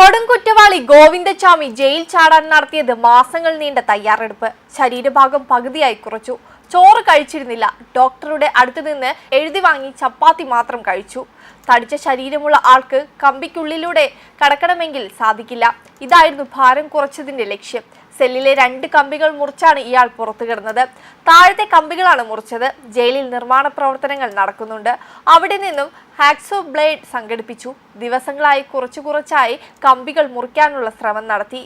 കൊടുംകുറ്റവാളി Govindachami jail ചാടാൻ നടത്തിയത് മാസങ്ങൾ നീണ്ട തയ്യാറെടുപ്പ്. ശരീരഭാഗം പകുതിയായി കുറച്ചു. ചോറ് കഴിച്ചിരുന്നില്ല. ഡോക്ടറുടെ അടുത്ത് നിന്ന് എഴുതി വാങ്ങി ചപ്പാത്തി മാത്രം കഴിച്ചു. തടിച്ച ശരീരമുള്ള ആൾക്ക് കമ്പിക്കുള്ളിലൂടെ കടക്കണമെങ്കിൽ സാധിക്കില്ല. ഇതായിരുന്നു ഭാരം കുറച്ചതിന്റെ ലക്ഷ്യം. സെല്ലിലെ 2 കമ്പികൾ മുറിച്ചാണ് ഇയാൾ പുറത്തു കിടന്നത്. താഴത്തെ കമ്പികളാണ് മുറിച്ചത്. ജയിലിൽ നിർമ്മാണ പ്രവർത്തനങ്ങൾ നടക്കുന്നുണ്ട്. അവിടെ നിന്നും ഹാക്സോ ബ്ലേഡ് സംഘടിപ്പിച്ചു. ദിവസങ്ങളായി കുറച്ചായി കമ്പികൾ മുറിക്കാനുള്ള ശ്രമം നടത്തി.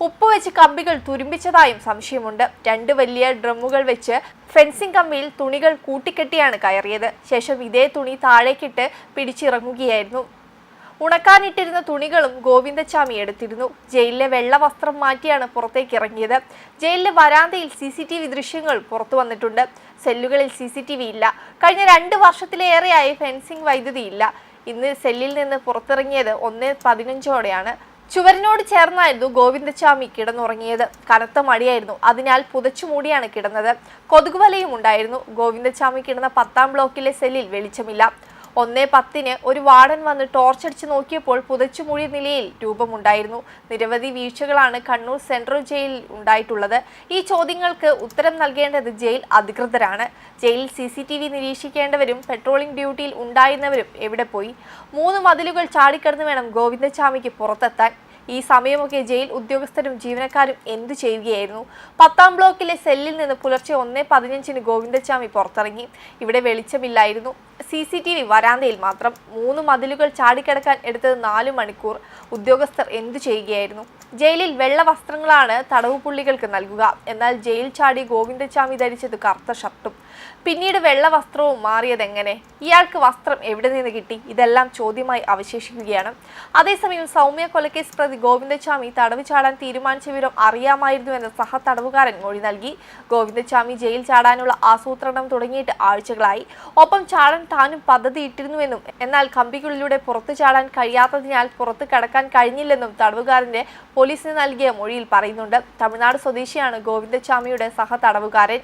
ഉപ്പ് വെച്ച് കമ്പികൾ തുരുമ്പിച്ചതായും സംശയമുണ്ട്. 2 വലിയ ഡ്രമ്മുകൾ വെച്ച് ഫെൻസിംഗ് കമ്പിയിൽ തുണികൾ കൂട്ടിക്കെട്ടിയാണ് കയറിയത്. ശേഷം ഇതേ തുണി താഴേക്കിട്ട് പിടിച്ചിറങ്ങുകയായിരുന്നു. ഉണക്കാനിട്ടിരുന്ന തുണികളും ഗോവിന്ദച്ചാമി എടുത്തിരുന്നു. ജയിലിലെ വെള്ള വസ്ത്രം മാറ്റിയാണ് പുറത്തേക്ക് ഇറങ്ങിയത്. ജയിലിലെ വരാന്തയിൽ CCTV ദൃശ്യങ്ങൾ പുറത്തു വന്നിട്ടുണ്ട്. സെല്ലുകളിൽ CCTV ഇല്ല. കഴിഞ്ഞ 2 വർഷത്തിലേറെയായി ഫെൻസിംഗ് വൈദ്യുതി ഇല്ല. ഇന്ന് സെല്ലിൽ നിന്ന് പുറത്തിറങ്ങിയത് 1:15ഓടെയാണ്. ചുവരിനോട് ചേർന്നായിരുന്നു ഗോവിന്ദച്ചാമി കിടന്നുറങ്ങിയത്. കനത്ത മടിയായിരുന്നു. അതിനാൽ പുതച്ചുമൂടിയാണ് കിടന്നത്. കൊതുകുവലയും ഉണ്ടായിരുന്നു. ഗോവിന്ദച്ചാമി കിടന്ന 10ാം ബ്ലോക്കിലെ സെല്ലിൽ വെളിച്ചമില്ല. 1:10 ഒരു വാർഡൻ വന്ന് ടോർച്ചടിച്ച് നോക്കിയപ്പോൾ പുതച്ചുമൂടിയ നിലയിൽ രൂപമുണ്ടായിരുന്നു. നിരവധി വീഴ്ചകളാണ് കണ്ണൂർ സെൻട്രൽ ജയിലിൽ ഉണ്ടായിട്ടുള്ളത്. ഈ ചോദ്യങ്ങൾക്ക് ഉത്തരം നൽകേണ്ടത് ജയിൽ അധികൃതരാണ്. ജയിലിൽ CCTV നിരീക്ഷിക്കേണ്ടവരും പെട്രോളിംഗ് ഡ്യൂട്ടിയിൽ ഉണ്ടായിരുന്നവരും എവിടെ പോയി? 3 മതിലുകൾ ചാടിക്കടന്ന് വേണം ഗോവിന്ദച്ചാമിക്ക് പുറത്തെത്താൻ. ഈ സമയമൊക്കെ ജയിൽ ഉദ്യോഗസ്ഥരും ജീവനക്കാരും എന്തു ചെയ്യുകയായിരുന്നു? 10ാം ബ്ലോക്കിലെ സെല്ലിൽ നിന്ന് പുലർച്ചെ 1:15 ഗോവിന്ദച്ചാമി പുറത്തിറങ്ങി. ഇവിടെ വെളിച്ചമില്ലായിരുന്നു. CCTV വരാന്തയിൽ മാത്രം. 3 മതിലുകൾ ചാടിക്കിടക്കാൻ എടുത്തത് 4 മണിക്കൂർ. ഉദ്യോഗസ്ഥർ എന്തു ചെയ്യുകയായിരുന്നു? ജയിലിൽ വെള്ള വസ്ത്രങ്ങളാണ് തടവുപുള്ളികൾക്ക് നൽകുക. എന്നാൽ ജയിൽ ചാടി ഗോവിന്ദച്ചാമി ധരിച്ചത് കറുത്ത ഷർട്ടും. പിന്നീട് വെള്ള വസ്ത്രവും മാറിയതെങ്ങനെ? ഇയാൾക്ക് വസ്ത്രം എവിടെ നിന്ന് കിട്ടി? ഇതെല്ലാം ചോദ്യമായി അവശേഷിക്കുകയാണ്. അതേസമയം സൗമ്യ കൊലക്കേസ് പ്രതി ഗോവിന്ദച്ചാമി തടവ് ചാടാൻ തീരുമാനിച്ച വിവരം അറിയാമായിരുന്നുവെന്ന് സഹ തടവുകാരൻ മൊഴി നൽകി. ഗോവിന്ദച്ചാമി ജയിൽ ചാടാനുള്ള ആസൂത്രണം തുടങ്ങിയിട്ട് ആഴ്ചകളായി. ഒപ്പം ചാടാൻ താനും പദ്ധതി ഇട്ടിരുന്നുവെന്നും എന്നാൽ കമ്പികളിലൂടെ പുറത്തു ചാടാൻ കഴിയാത്തതിനാൽ പുറത്ത് കടക്കാൻ കഴിഞ്ഞില്ലെന്നും തടവുകാരന്റെ പോലീസിന് നൽകിയ മൊഴിയിൽ പറയുന്നുണ്ട്. തമിഴ്നാട് സ്വദേശിയാണ് ഗോവിന്ദച്ചാമിയുടെ സഹ തടവുകാരൻ.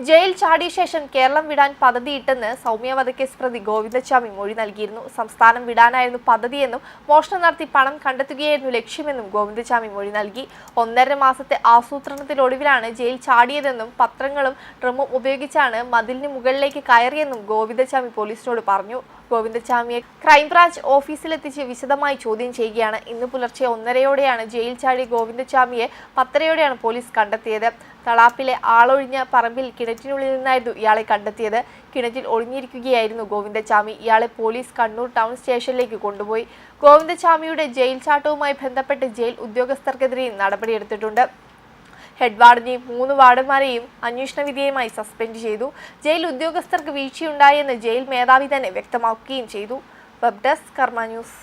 ജയിൽ ചാടിയ ശേഷം കേരളം വിടാൻ പദ്ധതിയിട്ടെന്ന് സൗമ്യ വധക്കേസ് പ്രതി ഗോവിന്ദച്ചാമി മൊഴി നൽകിയിരുന്നു. സംസ്ഥാനം വിടാനായിരുന്നു പദ്ധതിയെന്നും മോഷണം നടത്തി പണം കണ്ടെത്തുകയായിരുന്നു ലക്ഷ്യമെന്നും ഗോവിന്ദച്ചാമി മൊഴി നൽകി. 1.5 മാസത്തെ ആസൂത്രണത്തിനൊടുവിലാണ് ജയിൽ ചാടിയതെന്നും പത്രങ്ങളും ഡ്രമ്മും ഉപയോഗിച്ചാണ് മതിലിന് മുകളിലേക്ക് കയറിയെന്നും ഗോവിന്ദച്ചാമി പോലീസിനോട് പറഞ്ഞു. ഗോവിന്ദച്ചാമിയെ ക്രൈംബ്രാഞ്ച് ഓഫീസിലെത്തിച്ച് വിശദമായി ചോദ്യം ചെയ്യുകയാണ്. ഇന്ന് പുലർച്ചെ 1:30ഓടെയാണ് ജയിൽ ചാടി ഗോവിന്ദച്ചാമിയെ 10:30ഓടെയാണ് പോലീസ് കണ്ടെത്തിയത്. തളാപ്പിലെ ആളൊഴിഞ്ഞ പറമ്പിൽ കിണറ്റിനുള്ളിൽ നിന്നായിരുന്നു ഇയാളെ കണ്ടെത്തിയത്. കിണറ്റിൽ ഒളിഞ്ഞിരിക്കുകയായിരുന്നു ഗോവിന്ദച്ചാമി. ഇയാളെ പോലീസ് കണ്ണൂർ ടൗൺ സ്റ്റേഷനിലേക്ക് കൊണ്ടുപോയി. ഗോവിന്ദച്ചാമിയുടെ ജയിൽ ചാട്ടവുമായി ബന്ധപ്പെട്ട് ജയിൽ ഉദ്യോഗസ്ഥർക്കെതിരെ നടപടിയെടുത്തിട്ടുണ്ട്. ഹെഡ് വാർഡനെയും 3 വാർഡന്മാരെയും അന്വേഷണ വിധേയമായി സസ്പെൻഡ് ചെയ്തു. ജയിൽ ഉദ്യോഗസ്ഥർക്ക് വീഴ്ചയുണ്ടായെന്ന് ജയിൽ മേധാവി തന്നെ വ്യക്തമാക്കുകയും ചെയ്തു. വെബ് ഡെസ്ക് കർമ്മ ന്യൂസ്.